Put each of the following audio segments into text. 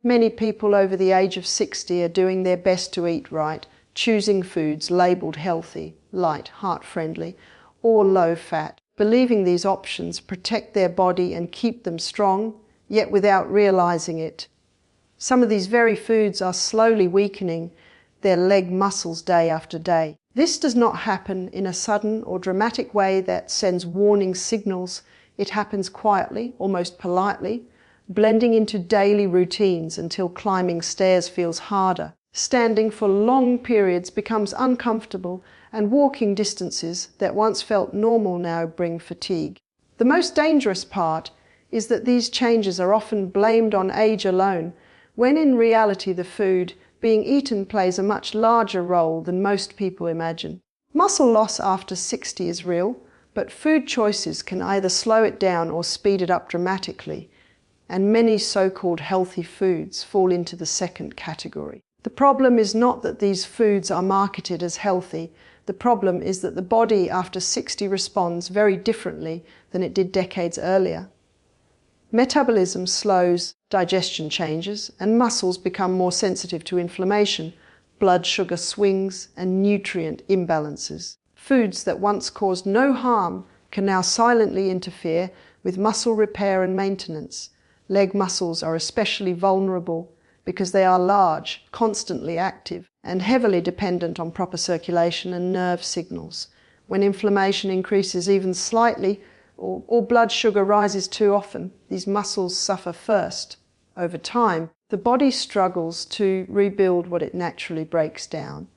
Many people over the age of 60 are doing their best to eat right, choosing foods labelled healthy, light, heart-friendly, or low-fat, believing these options protect their body and keep them strong, yet without realising it. Some of these very foods are slowly weakening their leg muscles day after day. This does not happen in a sudden or dramatic way that sends warning signals. It happens quietly, almost politely, blending into daily routines until climbing stairs feels harder. Standing for long periods becomes uncomfortable, and walking distances that once felt normal now bring fatigue. The most dangerous part is that these changes are often blamed on age alone, when in reality the food being eaten plays a much larger role than most people imagine. Muscle loss after 60 is real, but food choices can either slow it down or speed it up dramatically, and many so-called healthy foods fall into the second category. The problem is not that these foods are marketed as healthy. The problem is that the body after 60 responds very differently than it did decades earlier. Metabolism slows, digestion changes, and muscles become more sensitive to inflammation, blood sugar swings, and nutrient imbalances. Foods that once caused no harm can now silently interfere with muscle repair and maintenance. Leg muscles are especially vulnerable because they are large, constantly active, and heavily dependent on proper circulation and nerve signals. When inflammation increases even slightly, or blood sugar rises too often, these muscles suffer first. Over time, the body struggles to rebuild what it naturally breaks down.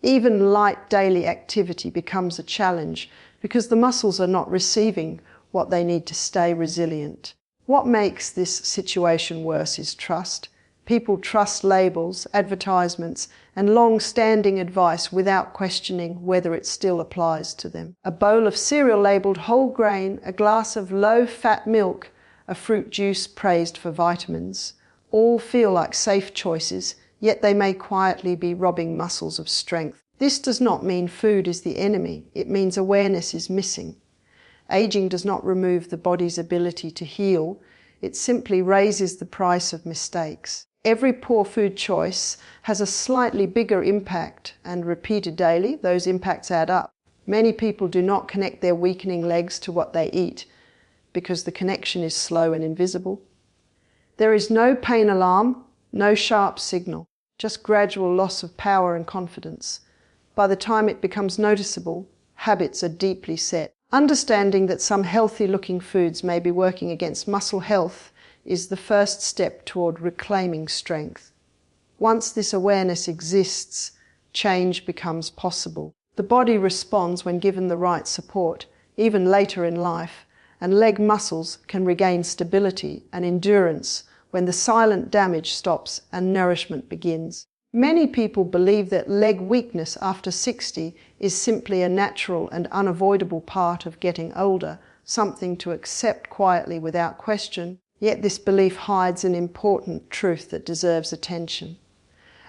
Even light daily activity becomes a challenge because the muscles are not receiving what they need to stay resilient. What makes this situation worse is trust. People trust labels, advertisements, and long-standing advice without questioning whether it still applies to them. A bowl of cereal labelled whole grain, a glass of low-fat milk, a fruit juice praised for vitamins, all feel like safe choices, yet they may quietly be robbing muscles of strength. This does not mean food is the enemy. It means awareness is missing. Aging does not remove the body's ability to heal. It simply raises the price of mistakes. Every poor food choice has a slightly bigger impact, and repeated daily, those impacts add up. Many people do not connect their weakening legs to what they eat because the connection is slow and invisible. There is no pain alarm, no sharp signal, just gradual loss of power and confidence. By the time it becomes noticeable, habits are deeply set. Understanding that some healthy-looking foods may be working against muscle health is the first step toward reclaiming strength. Once this awareness exists, change becomes possible. The body responds when given the right support, even later in life, and leg muscles can regain stability and endurance when the silent damage stops and nourishment begins. Many people believe that leg weakness after 60 is simply a natural and unavoidable part of getting older, something to accept quietly without question. Yet this belief hides an important truth that deserves attention.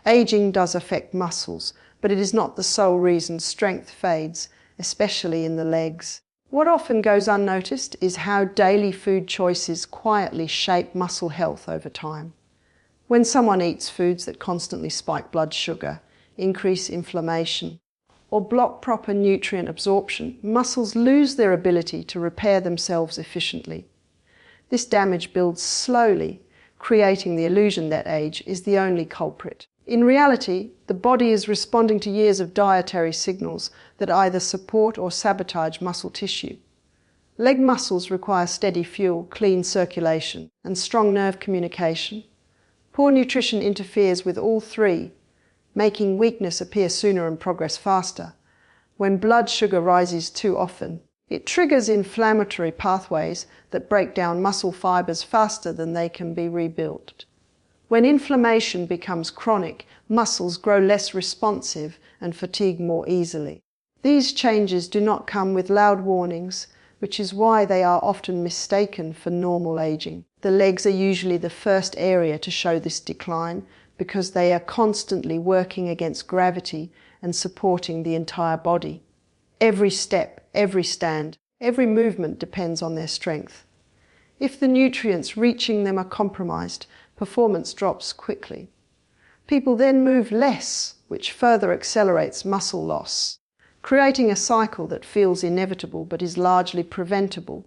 Aging does affect muscles, but it is not the sole reason strength fades, especially in the legs. What often goes unnoticed is how daily food choices quietly shape muscle health over time. When someone eats foods that constantly spike blood sugar, increase inflammation, or block proper nutrient absorption, muscles lose their ability to repair themselves efficiently. This damage builds slowly, creating the illusion that age is the only culprit. In reality, the body is responding to years of dietary signals that either support or sabotage muscle tissue. Leg muscles require steady fuel, clean circulation, and strong nerve communication. Poor nutrition interferes with all three, making weakness appear sooner and progress faster. When blood sugar rises too often, it triggers inflammatory pathways that break down muscle fibers faster than they can be rebuilt. When inflammation becomes chronic, muscles grow less responsive and fatigue more easily. These changes do not come with loud warnings, which is why they are often mistaken for normal aging. The legs are usually the first area to show this decline because they are constantly working against gravity and supporting the entire body. Every step, every stand, every movement depends on their strength. If the nutrients reaching them are compromised, performance drops quickly. People then move less, which further accelerates muscle loss, creating a cycle that feels inevitable but is largely preventable.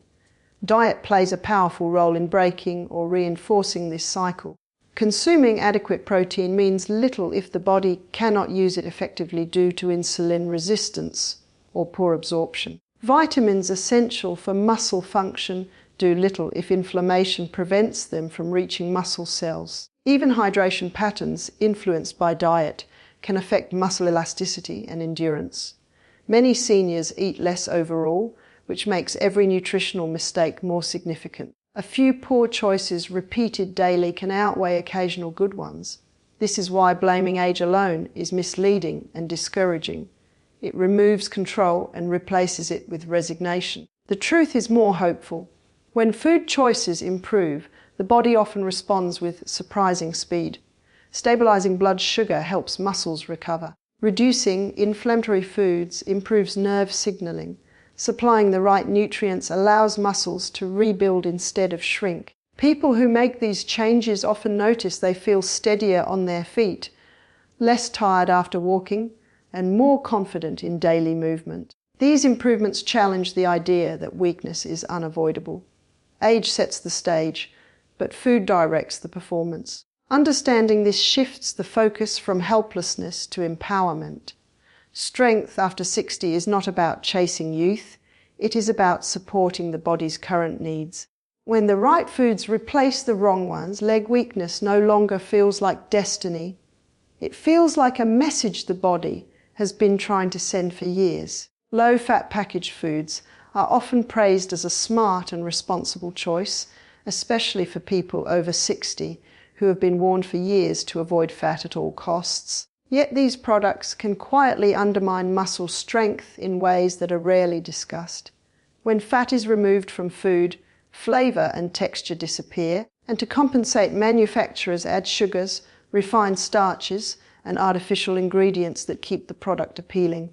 Diet plays a powerful role in breaking or reinforcing this cycle. Consuming adequate protein means little if the body cannot use it effectively due to insulin resistance or poor absorption. Vitamins essential for muscle function do little if inflammation prevents them from reaching muscle cells. Even hydration patterns influenced by diet can affect muscle elasticity and endurance. Many seniors eat less overall, which makes every nutritional mistake more significant. A few poor choices repeated daily can outweigh occasional good ones. This is why blaming age alone is misleading and discouraging. It removes control and replaces it with resignation. The truth is more hopeful. When food choices improve, the body often responds with surprising speed. Stabilizing blood sugar helps muscles recover. Reducing inflammatory foods improves nerve signaling. Supplying the right nutrients allows muscles to rebuild instead of shrink. People who make these changes often notice they feel steadier on their feet, less tired after walking, and more confident in daily movement. These improvements challenge the idea that weakness is unavoidable. Age sets the stage, but food directs the performance. Understanding this shifts the focus from helplessness to empowerment. Strength after 60 is not about chasing youth, it is about supporting the body's current needs. When the right foods replace the wrong ones, leg weakness no longer feels like destiny. It feels like a message the body has been trying to send for years. Low-fat packaged foods are often praised as a smart and responsible choice, especially for people over 60 who have been warned for years to avoid fat at all costs. Yet these products can quietly undermine muscle strength in ways that are rarely discussed. When fat is removed from food, flavor and texture disappear, and to compensate, manufacturers add sugars, refined starches, and artificial ingredients that keep the product appealing.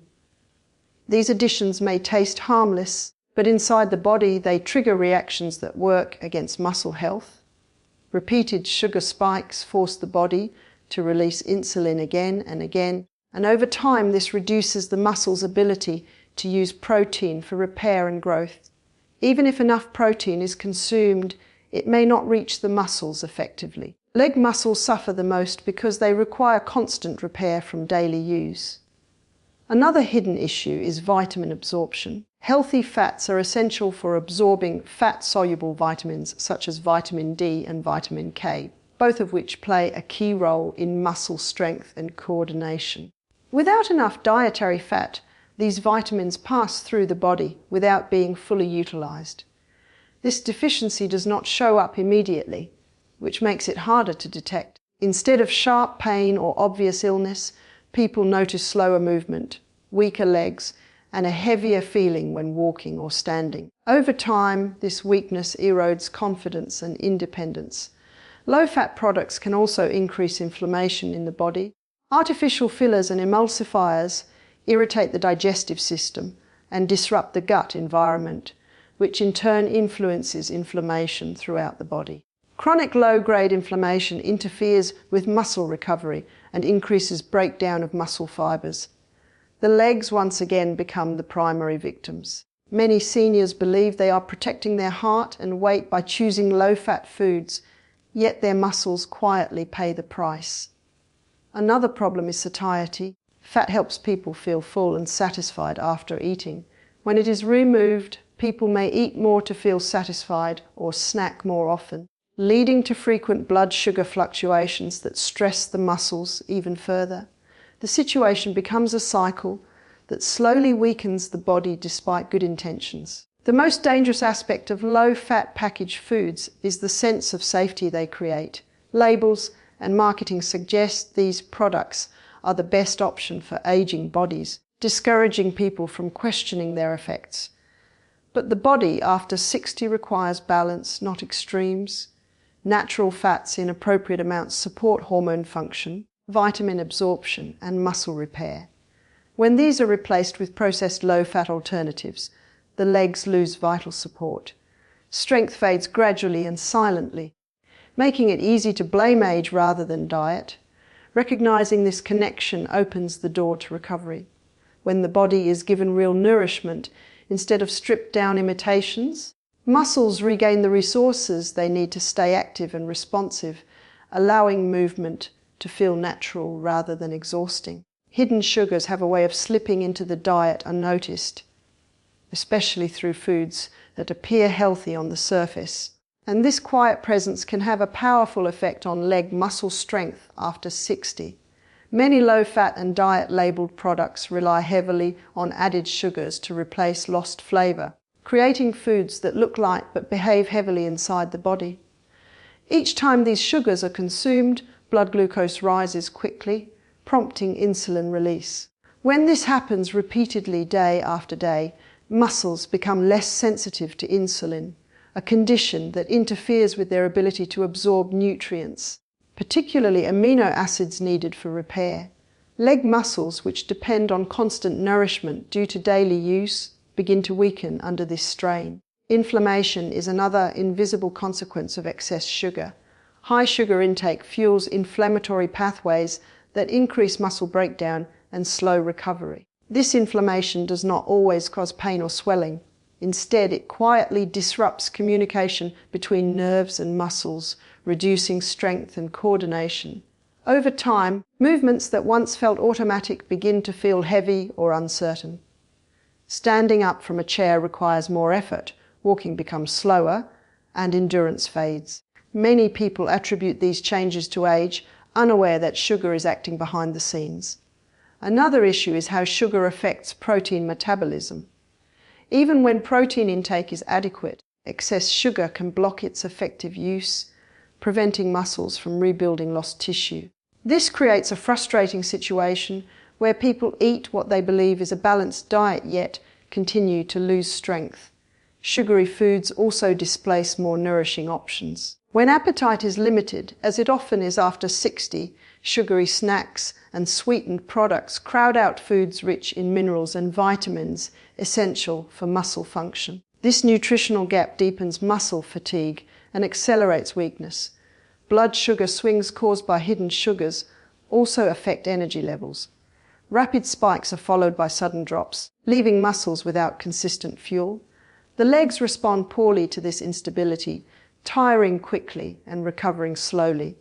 These additions may taste harmless, but inside the body they trigger reactions that work against muscle health. Repeated sugar spikes force the body to release insulin again and again, and over time this reduces the muscle's ability to use protein for repair and growth. Even if enough protein is consumed, it may not reach the muscles effectively. Leg muscles suffer the most because they require constant repair from daily use. Another hidden issue is vitamin absorption. Healthy fats are essential for absorbing fat-soluble vitamins such as vitamin D and vitamin K, both of which play a key role in muscle strength and coordination. Without enough dietary fat, these vitamins pass through the body without being fully utilized. This deficiency does not show up immediately, which makes it harder to detect. Instead of sharp pain or obvious illness, people notice slower movement, weaker legs, and a heavier feeling when walking or standing. Over time, this weakness erodes confidence and independence. Low-fat products can also increase inflammation in the body. Artificial fillers and emulsifiers irritate the digestive system and disrupt the gut environment, which in turn influences inflammation throughout the body. Chronic low-grade inflammation interferes with muscle recovery and increases breakdown of muscle fibers. The legs once again become the primary victims. Many seniors believe they are protecting their heart and weight by choosing low-fat foods, yet their muscles quietly pay the price. Another problem is satiety. Fat helps people feel full and satisfied after eating. When it is removed, people may eat more to feel satisfied or snack more often, leading to frequent blood sugar fluctuations that stress the muscles even further. The situation becomes a cycle that slowly weakens the body despite good intentions. The most dangerous aspect of low-fat packaged foods is the sense of safety they create. Labels and marketing suggest these products are the best option for aging bodies, discouraging people from questioning their effects. But the body after 60 requires balance, not extremes. Natural fats in appropriate amounts support hormone function, vitamin absorption, and muscle repair. When these are replaced with processed low-fat alternatives, the legs lose vital support. Strength fades gradually and silently. making it easy to blame age rather than diet. Recognizing this connection opens the door to recovery. When the body is given real nourishment instead of stripped-down imitations, muscles regain the resources they need to stay active and responsive, allowing movement to feel natural rather than exhausting. Hidden sugars have a way of slipping into the diet unnoticed, especially through foods that appear healthy on the surface. And this quiet presence can have a powerful effect on leg muscle strength after 60. Many low-fat and diet-labeled products rely heavily on added sugars to replace lost flavor, creating foods that look light but behave heavily inside the body. Each time these sugars are consumed, blood glucose rises quickly, prompting insulin release. When this happens repeatedly day after day, muscles become less sensitive to insulin, a condition that interferes with their ability to absorb nutrients, particularly amino acids needed for repair. Leg muscles, which depend on constant nourishment due to daily use, begin to weaken under this strain. Inflammation is another invisible consequence of excess sugar. High sugar intake fuels inflammatory pathways that increase muscle breakdown and slow recovery. This inflammation does not always cause pain or swelling. Instead, it quietly disrupts communication between nerves and muscles, reducing strength and coordination. Over time, movements that once felt automatic begin to feel heavy or uncertain. Standing up from a chair requires more effort, walking becomes slower, and endurance fades. Many people attribute these changes to age, unaware that sugar is acting behind the scenes. Another issue is how sugar affects protein metabolism. Even when protein intake is adequate, excess sugar can block its effective use, preventing muscles from rebuilding lost tissue. This creates a frustrating situation where people eat what they believe is a balanced diet yet continue to lose strength. Sugary foods also displace more nourishing options. When appetite is limited, as it often is after 60, sugary snacks and sweetened products crowd out foods rich in minerals and vitamins essential for muscle function. This nutritional gap deepens muscle fatigue and accelerates weakness. Blood sugar swings caused by hidden sugars also affect energy levels. Rapid spikes are followed by sudden drops, leaving muscles without consistent fuel. The legs respond poorly to this instability, tiring quickly and recovering slowly.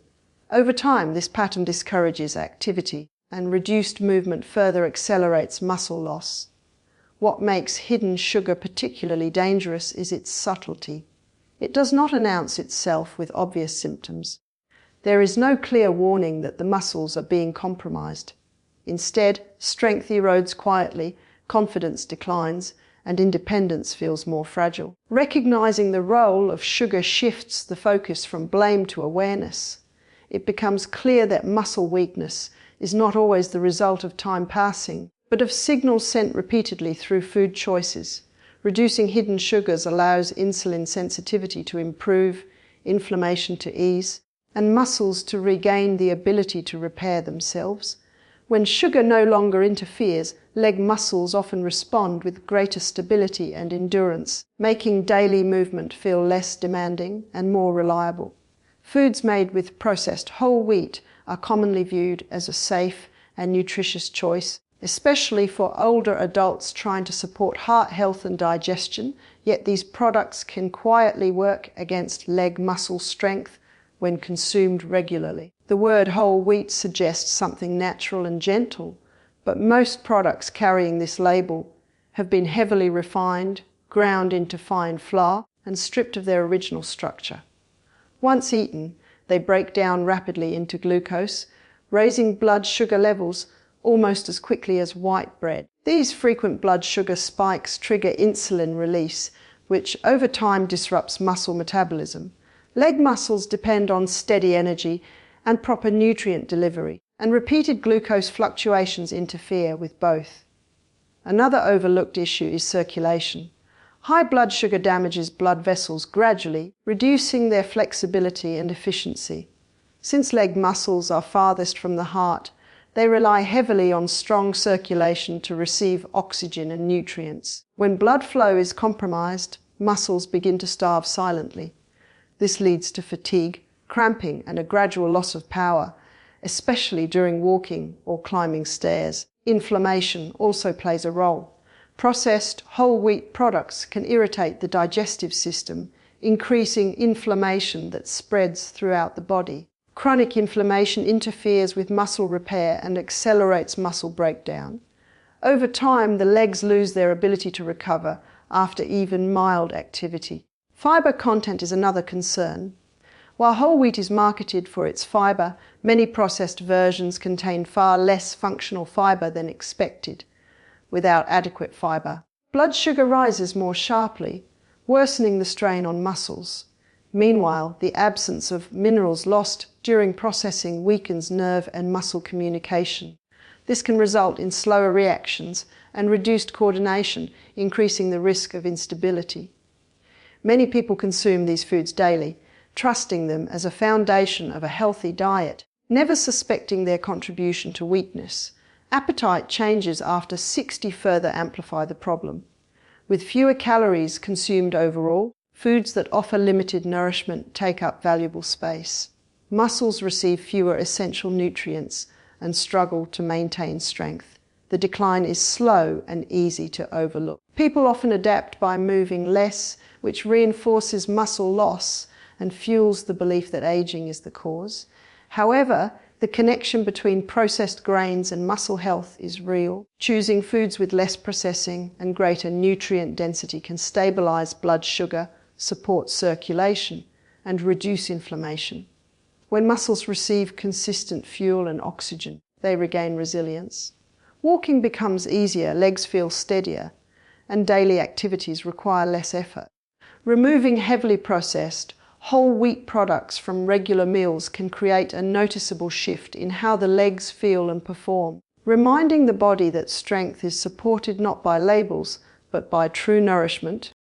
Over time, this pattern discourages activity, and reduced movement further accelerates muscle loss. What makes hidden sugar particularly dangerous is its subtlety. It does not announce itself with obvious symptoms. There is no clear warning that the muscles are being compromised. Instead, strength erodes quietly, confidence declines, and independence feels more fragile. Recognizing the role of sugar shifts the focus from blame to awareness. It becomes clear that muscle weakness is not always the result of time passing, but of signals sent repeatedly through food choices. Reducing hidden sugars allows insulin sensitivity to improve, inflammation to ease, and muscles to regain the ability to repair themselves. When sugar no longer interferes, leg muscles often respond with greater stability and endurance, making daily movement feel less demanding and more reliable. Foods made with processed whole wheat are commonly viewed as a safe and nutritious choice, especially for older adults trying to support heart health and digestion, yet these products can quietly work against leg muscle strength when consumed regularly. The word whole wheat suggests something natural and gentle, but most products carrying this label have been heavily refined, ground into fine flour, and stripped of their original structure. Once eaten, they break down rapidly into glucose, raising blood sugar levels almost as quickly as white bread. These frequent blood sugar spikes trigger insulin release, which over time disrupts muscle metabolism. Leg muscles depend on steady energy and proper nutrient delivery, and repeated glucose fluctuations interfere with both. Another overlooked issue is circulation. High blood sugar damages blood vessels gradually, reducing their flexibility and efficiency. Since leg muscles are farthest from the heart, they rely heavily on strong circulation to receive oxygen and nutrients. When blood flow is compromised, muscles begin to starve silently. This leads to fatigue, cramping, and a gradual loss of power, especially during walking or climbing stairs. Inflammation also plays a role. Processed whole wheat products can irritate the digestive system, increasing inflammation that spreads throughout the body. Chronic inflammation interferes with muscle repair and accelerates muscle breakdown. Over time, the legs lose their ability to recover after even mild activity. Fiber content is another concern. While whole wheat is marketed for its fiber, many processed versions contain far less functional fiber than expected. Without adequate fiber, blood sugar rises more sharply, worsening the strain on muscles. Meanwhile, the absence of minerals lost during processing weakens nerve and muscle communication. This can result in slower reactions and reduced coordination, increasing the risk of instability. Many people consume these foods daily, trusting them as a foundation of a healthy diet, never suspecting their contribution to weakness. Appetite changes after 60 further amplify the problem. With fewer calories consumed overall, foods that offer limited nourishment take up valuable space. Muscles receive fewer essential nutrients and struggle to maintain strength. The decline is slow and easy to overlook. People often adapt by moving less, which reinforces muscle loss and fuels the belief that aging is the cause. However, the connection between processed grains and muscle health is real. Choosing foods with less processing and greater nutrient density can stabilize blood sugar, support circulation, and reduce inflammation. When muscles receive consistent fuel and oxygen, they regain resilience. Walking becomes easier, legs feel steadier, and daily activities require less effort. Removing heavily processed, whole wheat products from regular meals can create a noticeable shift in how the legs feel and perform, reminding the body that strength is supported not by labels, but by true nourishment.